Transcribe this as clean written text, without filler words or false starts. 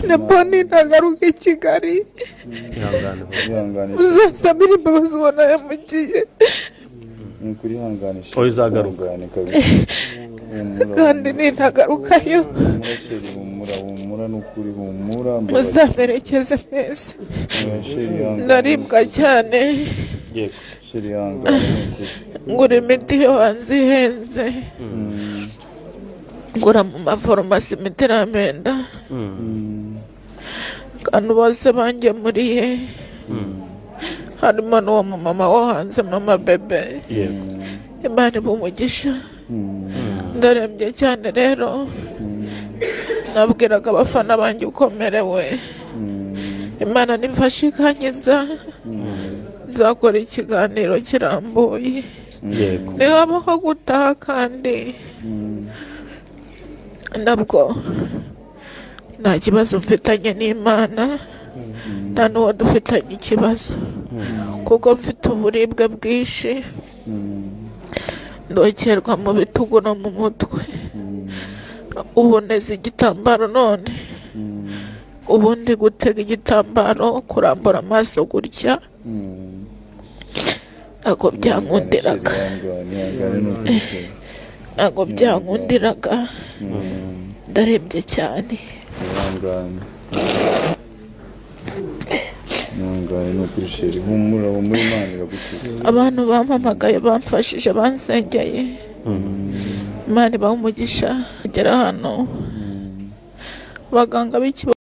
Naponi nagaruke Kigali uzasabira imbabazi ubona yamugiye kuri hanganisha oya uzagaruka kandi nintagarukayo humura n'ukuri humura muzamerekeze mwese ndaribwa cyane ngura imiti yo hanze ihenze ngura mu mafarumasi imiti iramenda kandi bose bangemuriye harimo n'uwo mumama wo hanze mama bebe Imana ibumugisha ndarembye cyane rero nabwiraga abafana banjye ukomerewe Imana nimfashe ikankiza nzakora ikiganiro kirambuye nihabaho gutaha kandi nabwo nta kibazo mfitanye n'Imana nta n'uwo dufitanye ikibazo kuko mfite uburibwe bwinshi ndokerwa mu bitugu no mu mutwe ubu neza igitambaro none ubundi gutega igitambaro kurambura amaso gutya ntabwo byankundiraga ndarembye cyane abantu bampamagaye bamfashije bansengeye Imana ibahe umugisha agera hano abaganga b'iki